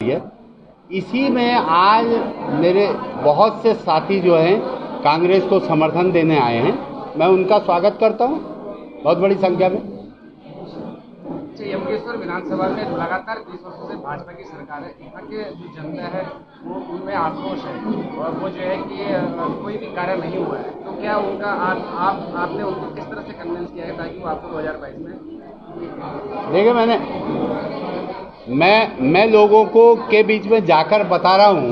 है। इसी में आज मेरे बहुत से साथी जो हैं कांग्रेस को समर्थन देने आए हैं, मैं उनका स्वागत करता हूं बहुत बड़ी संख्या में। यमकेश्वर विधानसभा में लगातार 20 वर्षों से भाजपा की सरकार है। यहाँ के जो जनता है वो उनमें आक्रोश है और वो जो है कि कोई भी कार्य नहीं हुआ है, तो क्या उनका आपने उनको किस तरह से कन्विंस किया है ताकि वो आपको 2022 में? देखिए, मैं लोगों को के बीच में जाकर बता रहा हूँ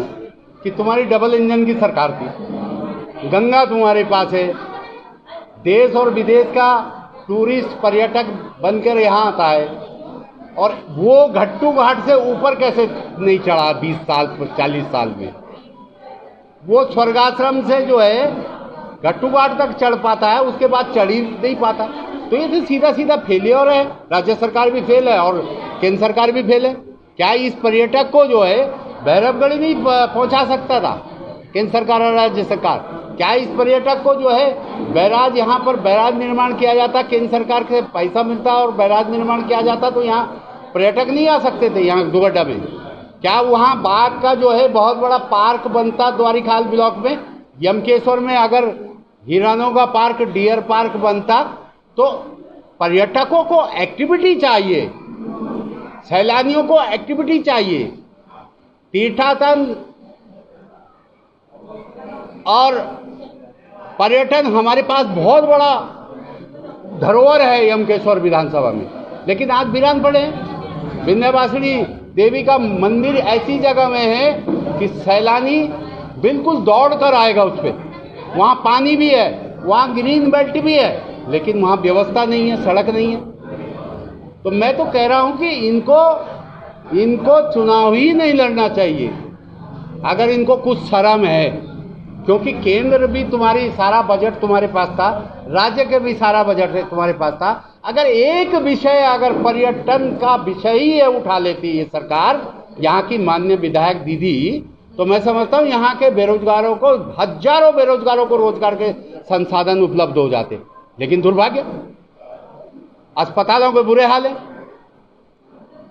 कि तुम्हारी डबल इंजन की सरकार थी, गंगा तुम्हारे पास है, देश और विदेश का टूरिस्ट पर्यटक बनकर यहाँ आता है, और वो घट्टू घाट से ऊपर कैसे नहीं चढ़ा 20 साल 40 साल में? वो स्वर्गाश्रम से जो है घट्टू घाट तक चढ़ पाता है, उसके बाद चढ़ ही नहीं पाता। तो ये तो सीधा सीधा फेलियर है। राज्य सरकार भी फेल है और केंद्र सरकार भी फेल है। क्या इस पर्यटक को जो है भैरवगढ़ नहीं पहुंचा सकता था केंद्र सरकार और राज्य सरकार? क्या इस पर्यटक को जो है बैराज, यहाँ पर बैराज निर्माण किया जाता, केंद्र सरकार से पैसा मिलता और बैराज निर्माण किया जाता, तो यहाँ पर्यटक नहीं आ सकते थे यहाँ दुगड्डा में? क्या वहाँ बाघ का जो है बहुत बड़ा पार्क बनता द्वारिखाल ब्लॉक में? यमकेश्वर में अगर हिरणों का पार्क, डियर पार्क बनता, तो पर्यटकों को एक्टिविटी चाहिए, सैलानियों को एक्टिविटी चाहिए। तीर्थाटन और पर्यटन हमारे पास बहुत बड़ा धरोहर है यमकेश्वर विधानसभा में, लेकिन आज वीरान पड़े हैं। विंध्यवासिनी देवी का मंदिर ऐसी जगह में है कि सैलानी बिल्कुल दौड़ कर आएगा उस पर। वहाँ पानी भी है, वहाँ ग्रीन बेल्ट भी है, लेकिन वहाँ व्यवस्था नहीं है, सड़क नहीं है। तो मैं तो कह रहा हूँ कि इनको चुनाव ही नहीं लड़ना चाहिए अगर इनको कुछ शर्म है, क्योंकि केंद्र भी तुम्हारी सारा बजट तुम्हारे पास था, राज्य के भी सारा बजट तुम्हारे पास था। अगर एक विषय, अगर पर्यटन का विषय ही उठा लेती है सरकार, यहाँ की माननीय विधायक दीदी, तो मैं समझता हूँ यहाँ के बेरोजगारों को, हजारों बेरोजगारों को रोजगार के संसाधन उपलब्ध हो जाते। लेकिन दुर्भाग्य, अस्पतालों के बुरे हाल है।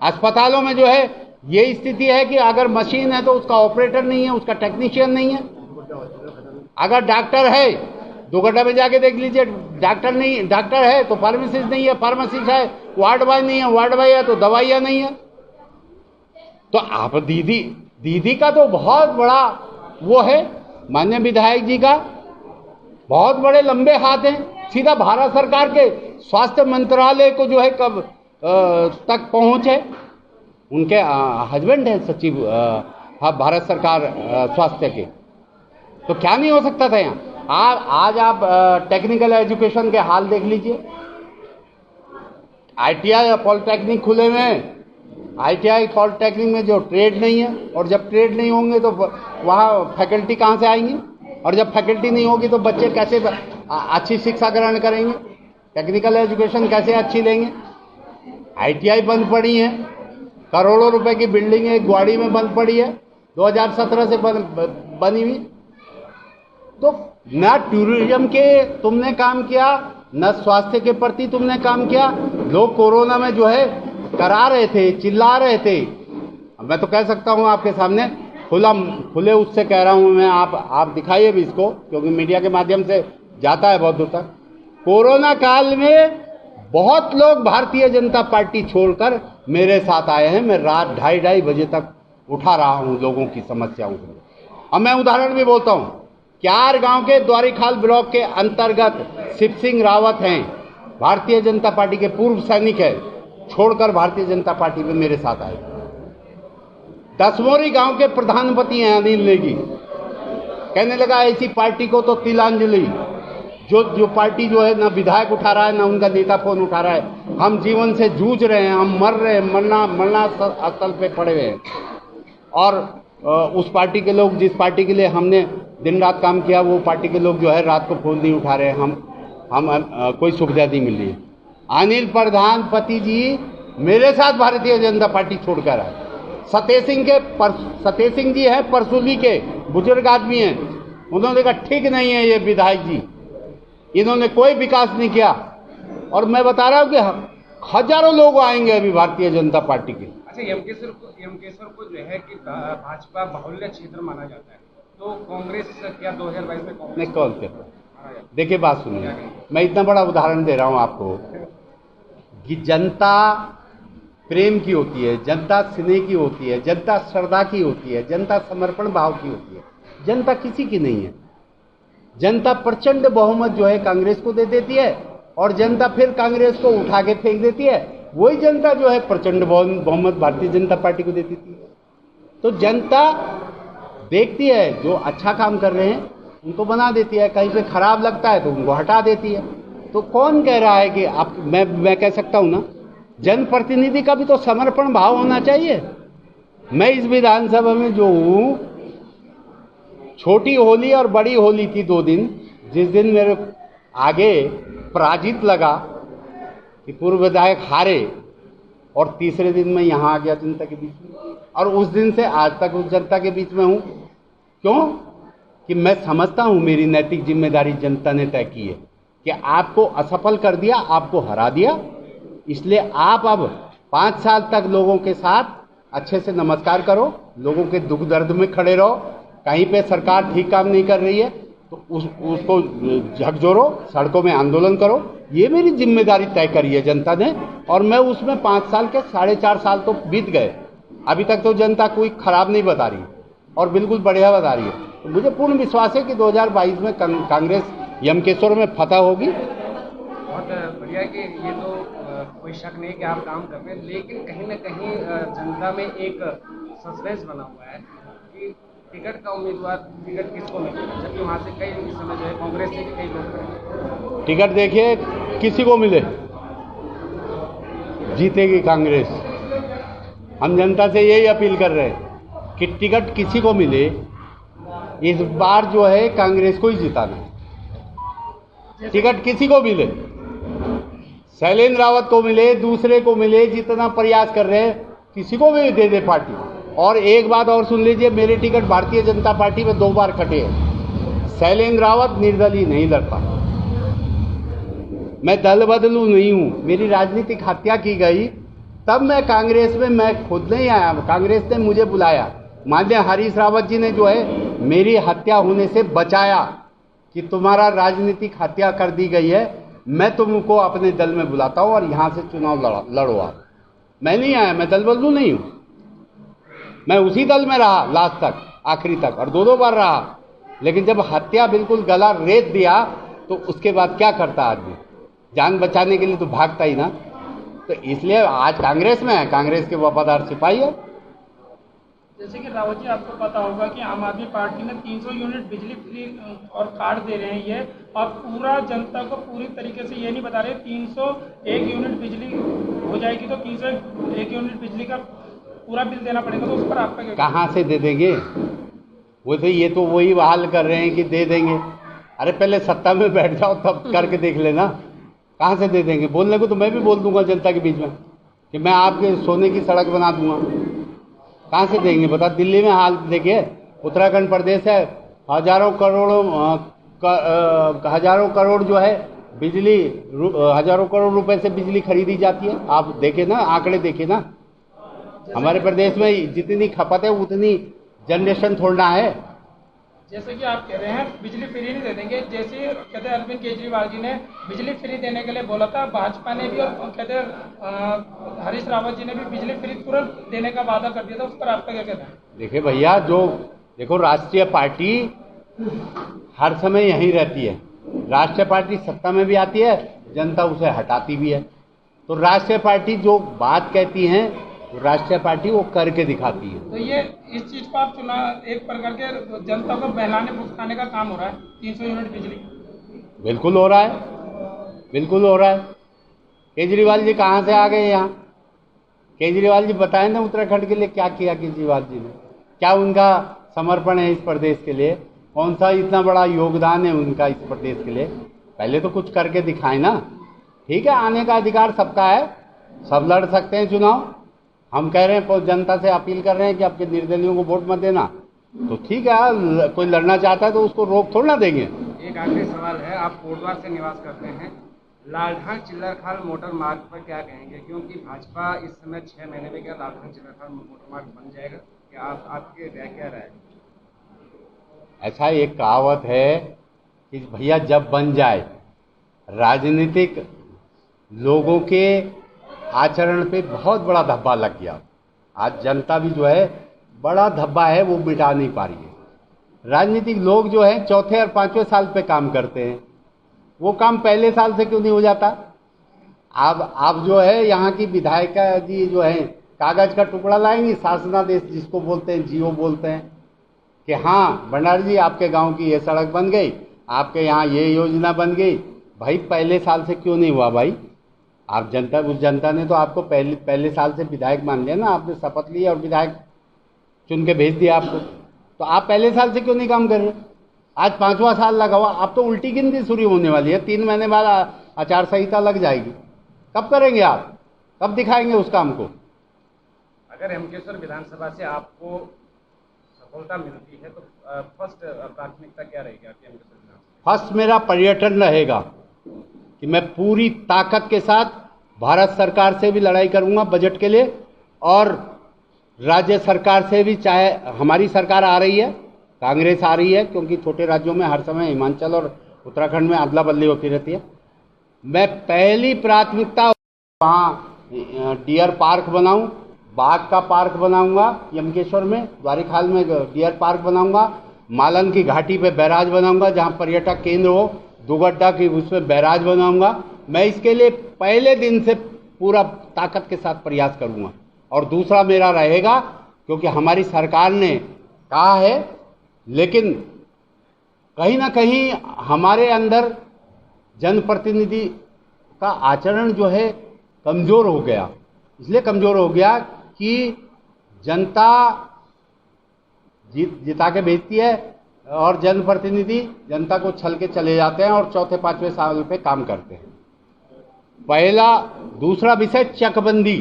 अस्पतालों में जो है ये स्थिति है कि अगर मशीन है तो उसका ऑपरेटर नहीं है, उसका टेक्नीशियन नहीं है। अगर डॉक्टर है, दुगड्डा में जाके देख लीजिए, डॉक्टर नहीं, डॉक्टर है तो फार्मासिस्ट नहीं है, फार्मासिस्ट है वार्ड बॉय नहीं है, वार्ड बॉय है तो दवाइयाँ नहीं है। तो आप दीदी का तो बहुत बड़ा वो है, माननीय विधायक जी का बहुत बड़े लंबे हाथ हैं। सीधा भारत सरकार के स्वास्थ्य मंत्रालय को जो है कब तक पहुंच है। उनके हस्बैंड है सचिव भारत सरकार स्वास्थ्य के, तो क्या नहीं हो सकता था यहाँ? आज आप टेक्निकल एजुकेशन के हाल देख लीजिए। ITI और पॉलिटेक्निक खुले हुए हैं। ITI पॉलिटेक्निक में जो ट्रेड नहीं है, और जब ट्रेड नहीं होंगे तो वहाँ फैकल्टी कहाँ से आएंगी? और जब फैकल्टी नहीं होगी तो बच्चे कैसे अच्छी शिक्षा ग्रहण करेंगे? टेक्निकल एजुकेशन कैसे अच्छी लेंगे? ITI बंद पड़ी है, करोड़ों रुपए की बिल्डिंग है ग्वाड़ी में बंद पड़ी है, 2017 से बनी हुई। तो न टूरिज्म के तुमने काम किया, न स्वास्थ्य के प्रति तुमने काम किया। लोग कोरोना में जो है करा रहे थे, चिल्ला रहे थे। मैं तो कह सकता हूं आपके सामने, खुले उससे कह रहा हूं मैं, आप दिखाइए भी इसको, क्योंकि मीडिया के माध्यम से जाता है बहुत दूर तक। कोरोना काल में बहुत लोग भारतीय जनता पार्टी छोड़कर मेरे साथ आए हैं। मैं रात 2:30 बजे तक उठा रहा हूं लोगों की समस्याओं को। अब मैं उदाहरण भी बोलता हूं। क्यार गांव के द्वारिखाल ब्लॉक के अंतर्गत शिव सिंह रावत हैं, भारतीय जनता पार्टी के पूर्व सैनिक है, छोड़कर भारतीय जनता पार्टी में मेरे साथ आए। दसमोरी गांव के प्रधानपति हैं अनिल नेगी, कहने लगा ऐसी पार्टी को तो तिलांजलि। जो पार्टी जो है ना विधायक उठा रहा है, ना उनका नेता फोन उठा रहा है। हम जीवन से जूझ रहे हैं, हम मर रहे हैं, मरना स्थल पे पड़े हुए हैं। और उस पार्टी के लोग, जिस पार्टी के लिए हमने दिन रात काम किया, वो पार्टी के लोग जो है रात को फोन नहीं उठा रहे हैं। हम कोई सुविधा नहीं मिल रही है। अनिल प्रधानपति जी मेरे साथ भारतीय जनता पार्टी छोड़कर आए। सतेज सिंह जी हैं परसुली के, बुजुर्ग आदमी हैं। उन्होंने कहा ठीक नहीं है ये विधायक जी, इन्होंने कोई विकास नहीं किया। और मैं बता रहा हूँ कि हजारों लोग आएंगे अभी भारतीय जनता पार्टी के। जैसे यमकेश्वर को जो है कि भाजपा बाहुल्य क्षेत्र माना जाता है, तो कांग्रेस क्या 2022 में कांग्रेस नहीं कौन कहता? देखिए बात सुनिए, मैं इतना बड़ा उदाहरण दे रहा हूं आपको कि जनता प्रेम की होती है, जनता स्नेह की होती है, जनता श्रद्धा की होती है, जनता समर्पण भाव की होती है। जनता किसी की नहीं है। जनता प्रचंड बहुमत जो है कांग्रेस को दे देती है और जनता फिर कांग्रेस को उठा के फेंक देती है। वही जनता जो है प्रचंड बहुमत भारतीय जनता पार्टी को दे देती है। तो जनता देखती है जो अच्छा काम कर रहे हैं उनको बना देती है, कहीं पे खराब लगता है तो उनको हटा देती है। तो कौन कह रहा है कि आप मैं कह सकता हूं ना, जनप्रतिनिधि का भी तो समर्पण भाव होना चाहिए। मैं इस विधानसभा में जो हूं, छोटी होली और बड़ी होली थी 2 दिन, जिस दिन मेरे आगे पराजित लगा कि पूर्व विधायक हारे और तीसरे दिन मैं यहां आ गया जनता के बीच में, और उस दिन से आज तक उस जनता के बीच में हूं। क्यों? कि मैं समझता हूं मेरी नैतिक जिम्मेदारी जनता ने तय की है कि आपको असफल कर दिया, आपको हरा दिया, इसलिए आप अब 5 साल तक लोगों के साथ अच्छे से नमस्कार करो, लोगों के दुख दर्द में खड़े रहो। कहीं पे सरकार ठीक काम नहीं कर रही है तो उसको झकझोरो, सड़कों में आंदोलन करो। ये मेरी जिम्मेदारी तय करी है जनता ने, और मैं उसमें 5 साल के 4.5 साल तो बीत गए। अभी तक तो जनता कोई खराब नहीं बता रही और बिल्कुल बढ़िया बता रही है। तो मुझे पूर्ण विश्वास है कि 2022 में कांग्रेस यमकेश्वर में फतह होगी। बहुत बढ़िया कि ये तो कोई शक नहीं कि आप काम कर रहे हैं, लेकिन कहीं ना कहीं जनता में एक सस्पेंस बना हुआ है कि टिकट का उम्मीदवार टिकट किसको मिलेगा, जबकि वहाँ से कई इस समय जो है कांग्रेस के कई लोग खड़े। टिकट देखिए किसी को मिले जीतेगी कांग्रेस। हम जनता से यही अपील कर रहे हैं कि टिकट किसी को मिले, इस बार जो है कांग्रेस को ही जिताना है। टिकट किसी को मिले, शैलेंद्र रावत को मिले, दूसरे को मिले, जितना प्रयास कर रहे हैं किसी को भी दे दे पार्टी। और एक बात और सुन लीजिए, मेरे टिकट भारतीय जनता पार्टी में 2 बार कटे हैं। शैलेंद्र रावत निर्दलीय नहीं लड़ता, मैं दल बदलू नहीं हूं। मेरी राजनीतिक हत्या की गई तब मैं कांग्रेस में, मैं खुद नहीं आया, कांग्रेस ने मुझे बुलाया। माननीय हरीश रावत जी ने जो है मेरी हत्या होने से बचाया कि तुम्हारा राजनीतिक हत्या कर दी गई है, मैं तुमको अपने दल में बुलाता हूं और यहां से चुनाव लड़ो आप। मैं नहीं आया, मैं दल बदलू नहीं हूं। मैं उसी दल में रहा लास्ट तक, आखिरी तक, और 2 बार रहा। लेकिन जब हत्या बिल्कुल गला रेत दिया तो उसके बाद क्या करता आदमी? जान बचाने के लिए तो भागता ही ना। तो इसलिए आज कांग्रेस में है, कांग्रेस के वफादार सिपाही है। जैसे कि रावत जी, आपको पता होगा कि आम आदमी पार्टी ने 300 यूनिट बिजली फ्री और कार्ड दे रहे हैं ये, और पूरा जनता को पूरी तरीके से ये नहीं बता रहे 301 यूनिट बिजली हो जाएगी तो 301 यूनिट बिजली का पूरा बिल देना पड़ेगा। तो उस पर आपका क्या? कहाँ से दे देंगे? वो तो ये तो वही बहाल कर रहे हैं कि दे देंगे। अरे पहले सत्ता में बैठ जाओ तब करके देख लेना। कहाँ से दे देंगे? बोलने को तो मैं भी बोल दूंगा जनता के बीच में कि मैं आपके सोने की सड़क बना दूंगा। कहाँ से देंगे बता? दिल्ली में हाल देखिए, उत्तराखंड प्रदेश है, हजारों करोड़ जो है बिजली, हजारों करोड़ रुपए से बिजली खरीदी जाती है। आप देखे ना, आंकड़े देखे ना। हमारे प्रदेश में जितनी खपत है उतनी जनरेशन थोड़ा है। जैसे कि आप कह रहे हैं बिजली फ्री नहीं दे देंगे, जैसे कहते हैं अरविंद केजरीवाल जी ने बिजली फ्री देने के लिए बोला था, भाजपा ने भी, और कहते हैं हरीश रावत जी ने भी बिजली फ्री तुरंत देने का वादा कर दिया था। उस पर आपका क्या कहना है? देखिए भैया, जो देखो राष्ट्रीय पार्टी हर समय यहीं रहती है। राष्ट्रीय पार्टी सत्ता में भी आती है, जनता उसे हटाती भी है। तो राष्ट्रीय पार्टी जो बात कहती है, राष्ट्रीय पार्टी वो करके दिखाती है। तो ये इस चीज पर आप चुनाव एक प्रकार के जनता को बहलाने फुसलाने का काम हो रहा है। 300 यूनिट बिजली बिल्कुल हो रहा है, बिल्कुल हो रहा है। केजरीवाल जी कहाँ से आ गए यहाँ? केजरीवाल जी बताएं ना उत्तराखंड के लिए क्या किया केजरीवाल जी ने, क्या उनका समर्पण है इस प्रदेश के लिए, कौन सा इतना बड़ा योगदान है उनका इस प्रदेश के लिए? पहले तो कुछ करके दिखाएं ना। ठीक है, आने का अधिकार सबका है, सब लड़ सकते हैं चुनाव। हम कह रहे हैं, जनता से अपील कर रहे हैं कि आपके निर्दलियों को वोट मत देना, तो ठीक है, कोई लड़ना चाहता है तो उसको रोक थोड़ा ना देंगे। एक आखिरी सवाल है, आप कोटद्वार से निवास करते हैं, लालढांग चिल्लरखाल मोटर मार्ग पर क्या कहेंगे, क्योंकि भाजपा इस समय 6 महीने में क्या लालढांग चिल्लरखाल मोटर मार्ग बन जाएगा, क्या आपके क्या राय है? ऐसा एक कहावत है कि भैया जब बन जाए, राजनीतिक लोगों के आचरण पे बहुत बड़ा धब्बा लग गया। आज जनता भी जो है बड़ा धब्बा है, वो मिटा नहीं पा रही है। राजनीतिक लोग जो हैं चौथे और पांचवें साल पे काम करते हैं, वो काम पहले साल से क्यों नहीं हो जाता? आप जो है यहाँ की विधायिका जी जो है कागज का टुकड़ा लाएंगी, शासनादेश जिसको बोलते हैं, जीओ बोलते हैं कि हाँ भंडारी जी आपके गांव की ये सड़क बन गई, आपके यहाँ ये योजना बन गई। भाई पहले साल से क्यों नहीं हुआ भाई? आप उस जनता ने तो आपको पहले साल से विधायक मान लिया ना, आपने शपथ ली और विधायक चुन के भेज दिया आपको, तो आप पहले साल से क्यों नहीं काम कर रहे? आज 5वां साल लगा हुआ, अब तो उल्टी गिनती शुरू होने वाली है। 3 महीने बाद आचार संहिता लग जाएगी। कब करेंगे आप? कब दिखाएंगे उस काम को? अगर हेमकेश्वर विधानसभा से आपको सफलता मिलती है तो फर्स्ट प्राथमिकता क्या रहेगी आपकी हेमकेश्वर विधानसभा? फर्स्ट मेरा पर्यटन रहेगा कि मैं पूरी ताकत के साथ भारत सरकार से भी लड़ाई करूंगा बजट के लिए, और राज्य सरकार से भी, चाहे हमारी सरकार आ रही है, कांग्रेस आ रही है, क्योंकि छोटे राज्यों में हर समय हिमाचल और उत्तराखंड में अदला बदली होती रहती है। मैं पहली प्राथमिकता वहाँ डियर पार्क बनाऊं, बाघ का पार्क बनाऊंगा यमकेश्वर में, द्वारिखाल में डियर पार्क बनाऊंगा, मालन की घाटी पे बैराज बनाऊंगा जहाँ पर्यटक केंद्र हो, दुगड्डा की उसमें बैराज बनाऊंगा। मैं इसके लिए पहले दिन से पूरा ताकत के साथ प्रयास करूंगा। और दूसरा मेरा रहेगा, क्योंकि हमारी सरकार ने कहा है, लेकिन कहीं ना कहीं हमारे अंदर जनप्रतिनिधि का आचरण जो है कमज़ोर हो गया। इसलिए कमज़ोर हो गया कि जनता जिता के भेजती है और जनप्रतिनिधि जनता को छल के चले जाते हैं और चौथे पांचवें साल पे काम करते हैं। दूसरा विषय चकबंदी,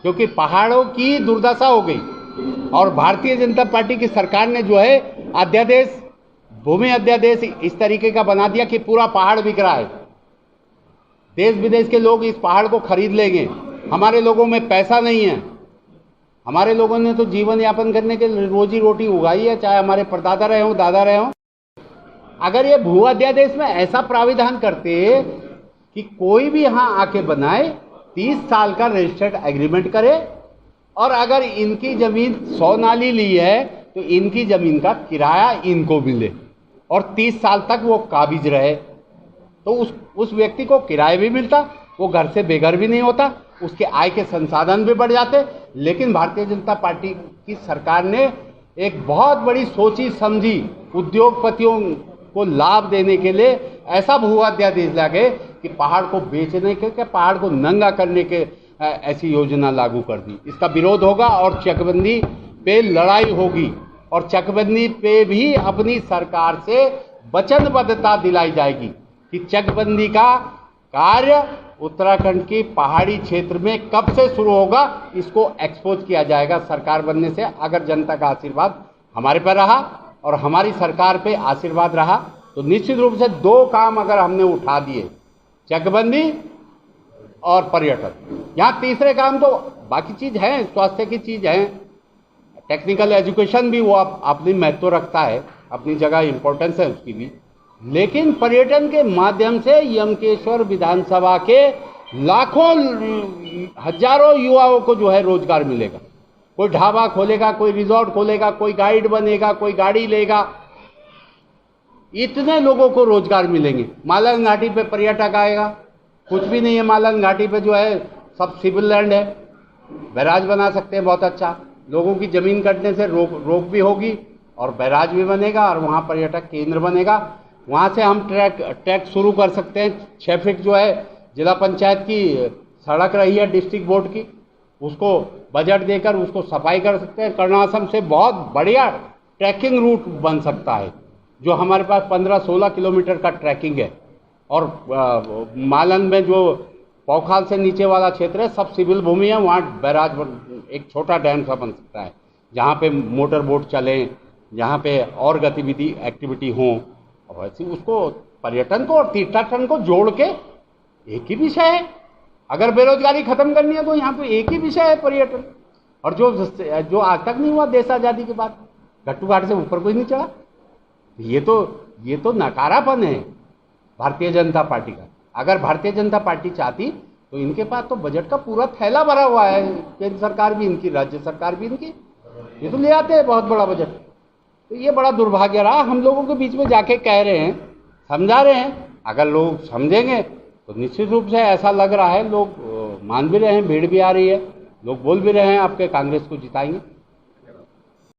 क्योंकि पहाड़ों की दुर्दशा हो गई और भारतीय जनता पार्टी की सरकार ने जो है अध्यादेश, भूमि अध्यादेश इस तरीके का बना दिया कि पूरा पहाड़ बिक रहा है। देश विदेश के लोग इस पहाड़ को खरीद लेंगे। हमारे लोगों में पैसा नहीं है। हमारे लोगों ने तो जीवन यापन करने के लिए रोजी रोटी उगाई है, चाहे हमारे परदादा रहे हों, दादा रहे हों। अगर ये भू अध्यादेश में ऐसा प्राविधान करते कि कोई भी यहाँ आके बनाए, 30 साल का रजिस्टर्ड एग्रीमेंट करे, और अगर इनकी जमीन 100 नाली ली है तो इनकी जमीन का किराया इनको मिले और 30 साल तक वो काबिज रहे, तो उस व्यक्ति को किराया भी मिलता, वो घर से बेघर भी नहीं होता, उसके आय के संसाधन भी बढ़ जाते। लेकिन भारतीय जनता पार्टी की सरकार ने एक बहुत बड़ी सोची समझी उद्योगपतियों को लाभ देने के लिए ऐसा भू अध्यादेश लाए कि पहाड़ को बेचने के, पहाड़ को नंगा करने के ऐसी योजना लागू कर दी। इसका विरोध होगा और चकबंदी पे लड़ाई होगी, और चकबंदी पे भी अपनी सरकार से वचनबद्धता दिलाई जाएगी कि चकबंदी का कार्य उत्तराखंड की पहाड़ी क्षेत्र में कब से शुरू होगा, इसको एक्सपोज किया जाएगा सरकार बनने से। अगर जनता का आशीर्वाद हमारे पर रहा और हमारी सरकार पे आशीर्वाद रहा तो निश्चित रूप से 2 काम अगर हमने उठा दिए, चकबंदी और पर्यटन। यहाँ तीसरे काम तो बाकी चीज़ है, स्वास्थ्य की चीज़ है, टेक्निकल एजुकेशन भी वो अपनी महत्व रखता है, अपनी जगह इम्पोर्टेंस है उसकी भी। लेकिन पर्यटन के माध्यम से यमकेश्वर विधानसभा के लाखों हजारों युवाओं को जो है रोजगार मिलेगा। कोई ढाबा खोलेगा, कोई रिजॉर्ट खोलेगा, कोई गाइड बनेगा, कोई गाड़ी लेगा, इतने लोगों को रोजगार मिलेंगे। मालन घाटी पे पर्यटक आएगा, कुछ भी नहीं है मालन घाटी पे, जो है सब सिविल लैंड है, बैराज बना सकते हैं बहुत अच्छा। लोगों की जमीन कटने से रोक भी होगी और बैराज भी बनेगा और वहाँ पर्यटक केंद्र बनेगा। वहाँ से हम ट्रैक शुरू कर सकते हैं। 6 फीट जो है जिला पंचायत की सड़क रही है डिस्ट्रिक्ट बोर्ड की, उसको बजट देकर उसको सफाई कर सकते हैं। कर्णाश्रम से बहुत बढ़िया ट्रैकिंग रूट बन सकता है, जो हमारे पास 15-16 किलोमीटर का ट्रैकिंग है। और मालन में जो पौखाल से नीचे वाला क्षेत्र है सब सिविल भूमि है, वहाँ बैराज एक छोटा डैम सा बन सकता है जहाँ पे मोटर बोट चलें, जहाँ पे और गतिविधि एक्टिविटी हों, और वैसे उसको पर्यटन को और तीर्थाटन को जोड़ के एक ही विषय है। अगर बेरोजगारी खत्म करनी है तो यहाँ तो एक ही विषय है पर्यटन, और जो आज तक नहीं हुआ देश आजादी के बाद, गट्टू घाट से ऊपर कोई नहीं चढ़ा। ये तो नकारापन है भारतीय जनता पार्टी का। अगर भारतीय जनता पार्टी चाहती तो इनके पास तो बजट का पूरा थैला भरा हुआ है, केंद्र सरकार भी इनकी, राज्य सरकार भी इनकी, ये तो ले आते हैं बहुत बड़ा बजट। तो ये बड़ा दुर्भाग्य रहा। हम लोगों के बीच में जाके कह रहे हैं, समझा रहे हैं, अगर लोग समझेंगे तो निश्चित रूप से ऐसा लग रहा है लोग मान भी रहे हैं, भीड़ भी आ रही है, लोग बोल भी रहे हैं आपके कांग्रेस को जिताएंगे।